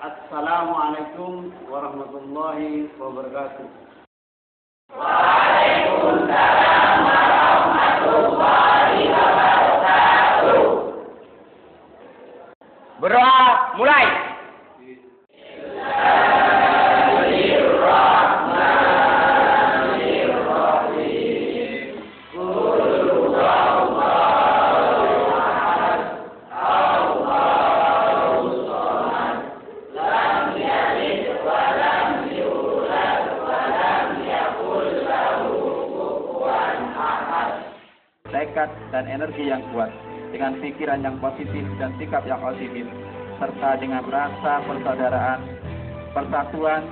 Assalamualaikum warahmatullahi wabarakatuh. Waalaikumsalam warahmatullahi wabarakatuh. Berdoa mulai. Tekad dan energi yang kuat, dengan pikiran yang positif dan sikap yang optimis, serta dengan rasa persaudaraan, persatuan,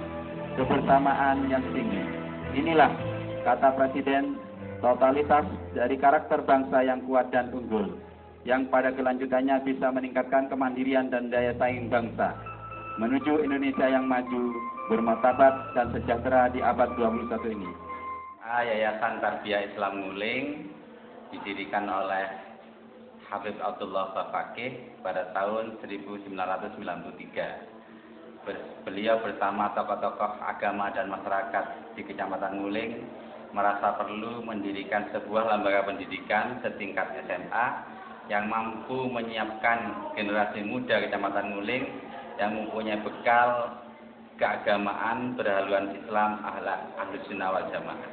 kebersamaan yang tinggi. Inilah, kata Presiden, totalitas dari karakter bangsa yang kuat dan unggul, yang pada kelanjutannya bisa meningkatkan kemandirian dan daya saing bangsa, menuju Indonesia yang maju, bermartabat dan sejahtera di abad 21 ini. Yayasan Tarbiyah Islam Nguling didirikan oleh Habib Abdullah Bafaqih pada tahun 1993. Beliau bersama tokoh-tokoh agama dan masyarakat di Kecamatan Nguling merasa perlu mendirikan sebuah lembaga pendidikan setingkat SMA yang mampu menyiapkan generasi muda Kecamatan Nguling yang mempunyai bekal keagamaan berhaluan Islam Ahlus Sunnah wal Jamaah.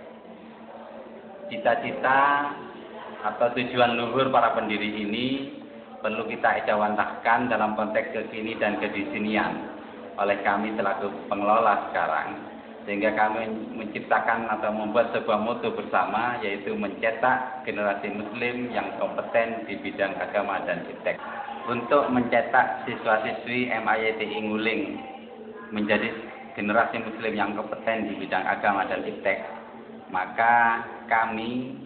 Cita-cita atau tujuan luhur para pendiri ini perlu kita ejawantahkan dalam konteks kekini dan kedisinian oleh kami selaku pengelola sekarang, sehingga kami menciptakan atau membuat sebuah moto bersama, yaitu mencetak generasi muslim yang kompeten di bidang agama dan iptek. Untuk mencetak siswa-siswi MITI Nguling menjadi generasi muslim yang kompeten di bidang agama dan iptek, maka kami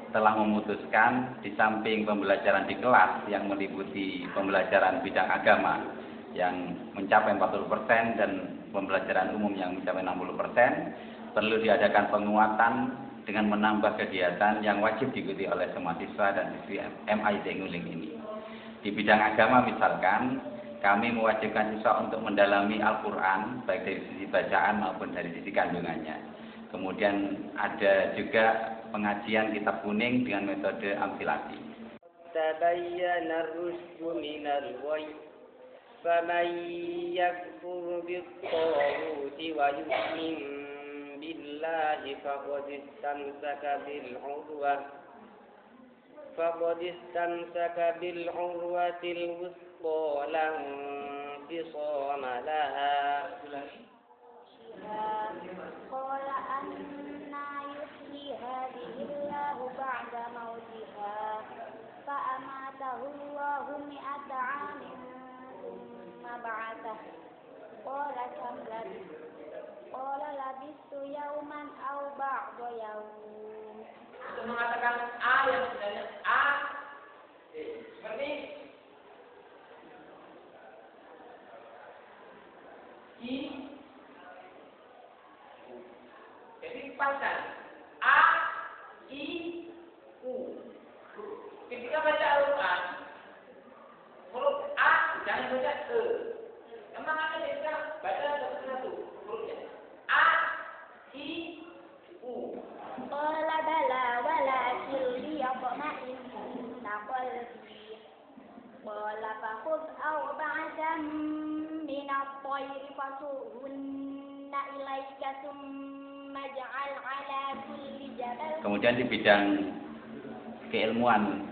telah memutuskan di samping pembelajaran di kelas yang meliputi pembelajaran bidang agama yang mencapai 40% dan pembelajaran umum yang mencapai 60%, perlu diadakan penguatan dengan menambah kegiatan yang wajib diikuti oleh semua siswa dan siswi MITI Nguling ini. Di bidang agama misalkan, kami mewajibkan siswa untuk mendalami Al-Quran, baik dari sisi bacaan maupun dari sisi kandungannya. Kemudian ada juga pengajian kitab kuning dengan metode amfilasi. Tabayyana ar-rusydu minal ghayy, faman yakfur bit-taghuti wa yu'min billahi faqad istamsaka bil 'urwatil wuthqa la infisama laha. Qala anna yuhyi hadhihi Allahu ba'da mautiha fa amatahu Allahu mi'ata 'amin thumma ba'athahu qala kam labith qala labistu yawman aw ba'da yawm. Mengatakan A yang sebenarnya A seperti I. Jadi pasang A, I, U. Ketika baca Al-Quran, huruf A jangan baca E. Emang ada kita baca satu-satu hurufnya. A, I, U. Qala bala walakin liyatma'inna qalbi. Qala fakhudh arba'atan min at-tayri fasurhunna ilayka thumma ij'al 'ala kulli jabal. Kemudian di bidang keilmuan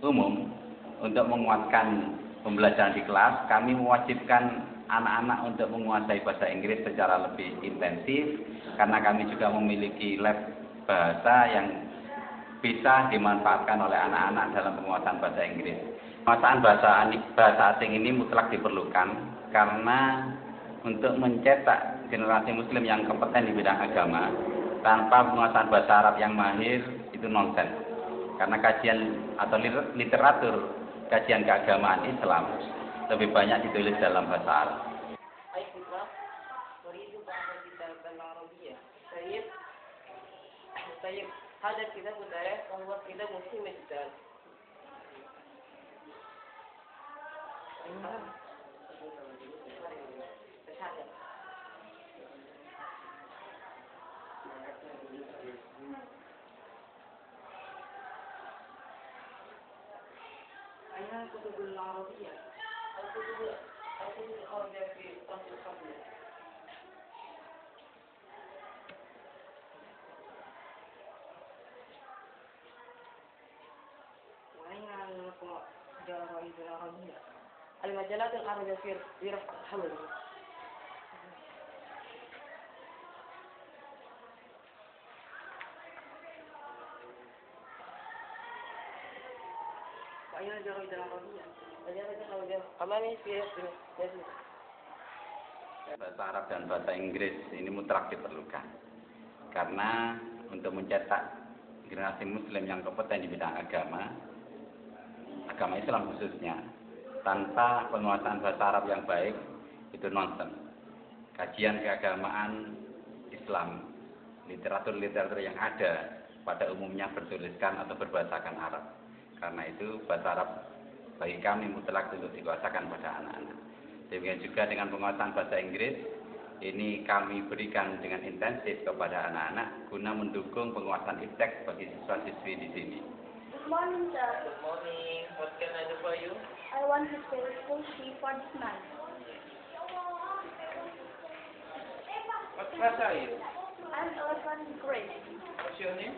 umum untuk menguatkan pembelajaran di kelas, kami mewajibkan anak-anak untuk menguasai bahasa Inggris secara lebih intensif karena kami juga memiliki lab bahasa yang bisa dimanfaatkan oleh anak-anak dalam penguasaan bahasa Inggris. Penguasaan bahasa asing ini mutlak diperlukan karena untuk mencetak generasi muslim yang kompeten di bidang agama tanpa penguasaan bahasa Arab yang mahir itu nonsens. Karena kajian atau literatur kajian keagamaan Islam lebih banyak ditulis dalam bahasa Arab. هذا الكتاب ده وهو كتاب مهم جدا. أين الكتب العربية؟ الكتب الخارجة في الصف القبلي. الجرائد العربية المجلات العربية في رفع الحمل. وأين الجرائد العربية؟ الجرائد العربية أمامي في bahasa Arab dan bahasa Inggris ini mutlak diperlukan karena untuk mencetak generasi muslim yang kompeten di bidang agama Islam khususnya, tanpa penguasaan bahasa Arab yang baik itu nonsens. Kajian keagamaan Islam, literatur-literatur yang ada pada umumnya bertuliskan atau berbahasakan Arab. Karena itu bahasa Arab bagi kami mutlak untuk dikuasakan pada anak-anak. Demikian juga dengan penguasaan bahasa Inggris, ini kami berikan dengan intensif kepada anak-anak guna mendukung penguasaan iptek bagi siswa-siswi di sini. Good morning, sir. Good morning. What can I do for you? I want to pay school fee for this month. What class are you? I'm 11th grade. What's your name?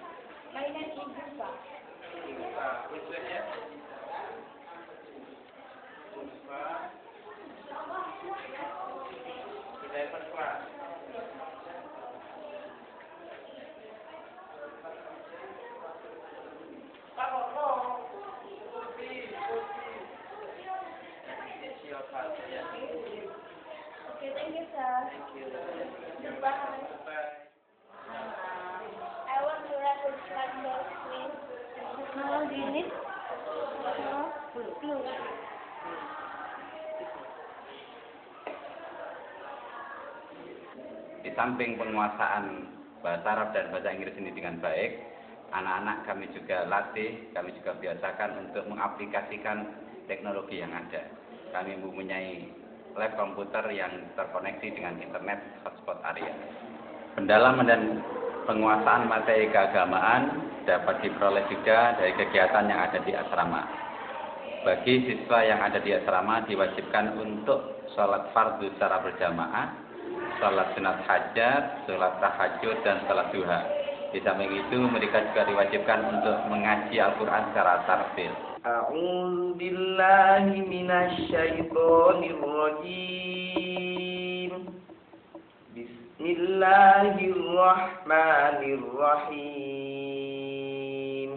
My name is Yusa. Which one, yeah? Puspa. 11th class. Okay, thank you, sir. Thank you. Goodbye. Bye. I want to write a candle, please. How long do you need? Blue. Di samping penguasaan bahasa Arab dan bahasa Inggris ini dengan baik, anak-anak kami juga latih, kami juga biasakan untuk mengaplikasikan teknologi yang ada. Kami mempunyai lab komputer yang terkoneksi dengan internet hotspot area. Pendalaman dan penguasaan materi keagamaan dapat diperoleh juga dari kegiatan yang ada di asrama. Bagi siswa yang ada di asrama diwajibkan untuk sholat fardu secara berjamaah, sholat sunat hajat, sholat tahajud, dan sholat duha. Di samping itu mereka juga diwajibkan untuk mengaji Al-Quran secara tartil. أعوذ بالله من الشيطان الرجيم بسم الله الرحمن الرحيم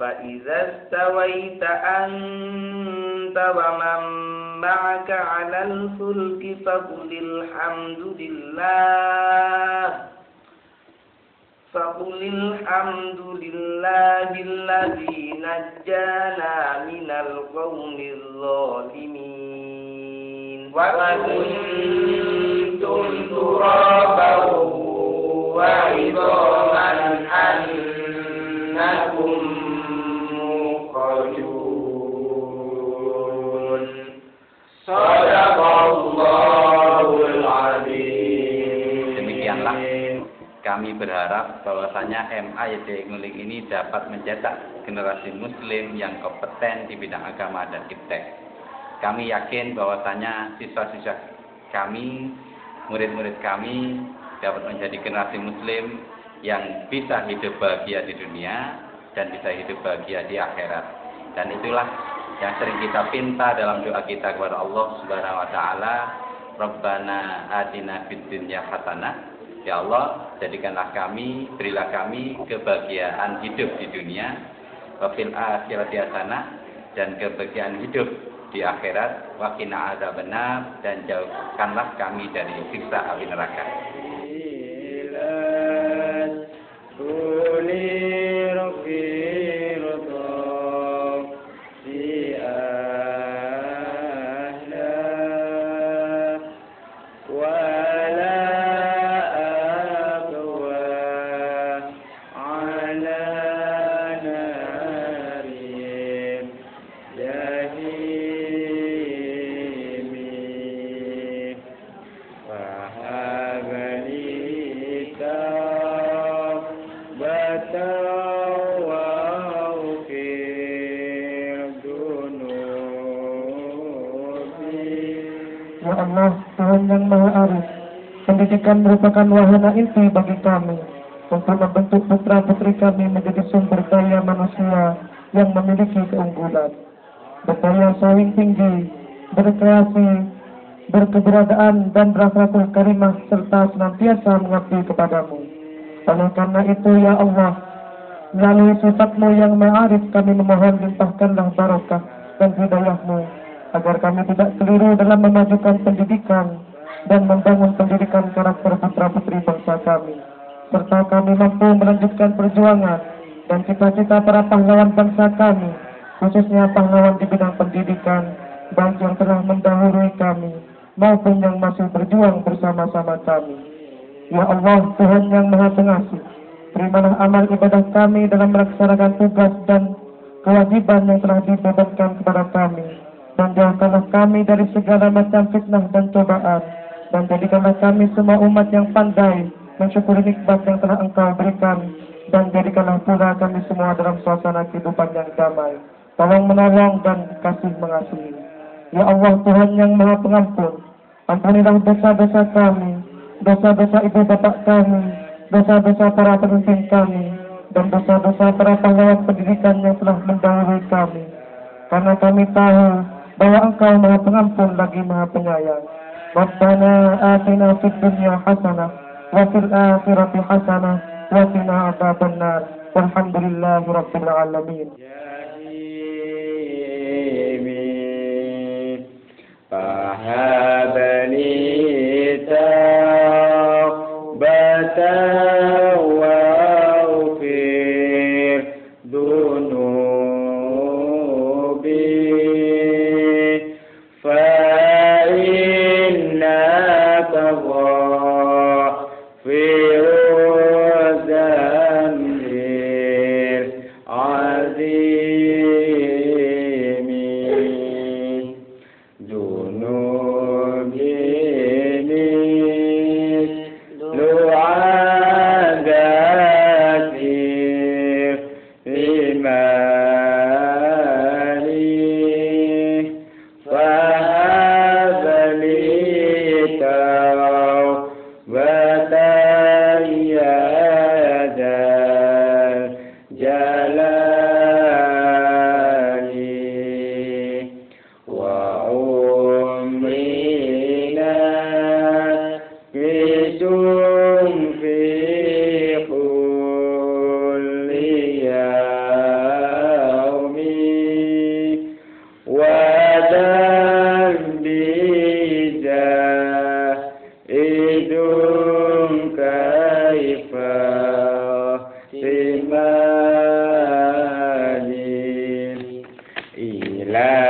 فإذا استويت أنت ومن معك على الفلك فقل الحمد لله الذي نجانا من القوم الظالمين وكنتم ترابا وعظاما أنكم مخرجون صدق الله العظيم. Demikianlah kami berharap bahwasanya MA YD Nguling ini dapat mencetak generasi muslim yang kompeten di bidang agama dan iptek. Kami yakin bahwasanya siswa-siswa kami, murid-murid kami dapat menjadi generasi muslim yang bisa hidup bahagia di dunia dan bisa hidup bahagia di akhirat. Dan itulah yang sering kita pinta dalam doa kita kepada Allah Subhanahu wa taala, Rabbana atina fid dunya hasanah. Ya Allah, jadikanlah kami, berilah kami kebahagiaan hidup di dunia, wa fil akhirati hasanah, dan kebahagiaan hidup di akhirat, wa qina adzabannar, dan jauhkanlah kami dari siksa api neraka. Ya Allah, Tuhan yang Maha Arif, pendidikan merupakan wahana inti bagi kami untuk membentuk putra-putri kami menjadi sumber daya manusia yang memiliki keunggulan, berdaya saing tinggi, berkreasi, berkeberadaan dan berakhlakul karimah serta senantiasa mengabdi kepadamu. Oleh karena itu, ya Allah, melalui sifat-Mu yang Maha Arif, kami memohon limpahkanlah barokah dan hidayah-Mu agar kami tidak keliru dalam memajukan pendidikan dan membangun pendidikan karakter putra-putri bangsa kami, serta kami mampu melanjutkan perjuangan dan cita-cita para pahlawan bangsa kami, khususnya pahlawan di bidang pendidikan, baik yang telah mendahului kami maupun yang masih berjuang bersama-sama kami. Ya Allah, Tuhan yang Maha Pengasih, terimalah amal ibadah kami dalam melaksanakan tugas dan kewajiban yang telah dibebankan kepada kami, dan jauhkanlah kami dari segala macam fitnah dan cobaan, dan jadikanlah kami semua umat yang pandai mensyukuri nikmat yang telah Engkau berikan, dan jadikanlah pula kami semua dalam suasana kehidupan yang damai, tolong menolong dan kasih mengasihi. Ya Allah, Tuhan yang Maha Pengampun, ampunilah dosa-dosa kami, dosa-dosa ibu bapak kami, dosa-dosa para pemimpin kami, dan dosa-dosa para pahlawan pendidikan yang telah mendahului kami, karena kami tahu bahwa Engkau Maha Pengampun lagi Maha Penyayang. Rabbana atina fid dunya hasanah wa fil akhirati hasanah wa qina adzabannar. Walhamdulillahi rabbil alamin. Fahabani tawbatan wa ufir dunubi fa'innaka ghafiruz dzambir azimin dunubi lu'adatir imani fahabali tawbatan ya dzal jalali wa umrina bidum fi kulli yaumi wa dambi jahidum kaifa timali ila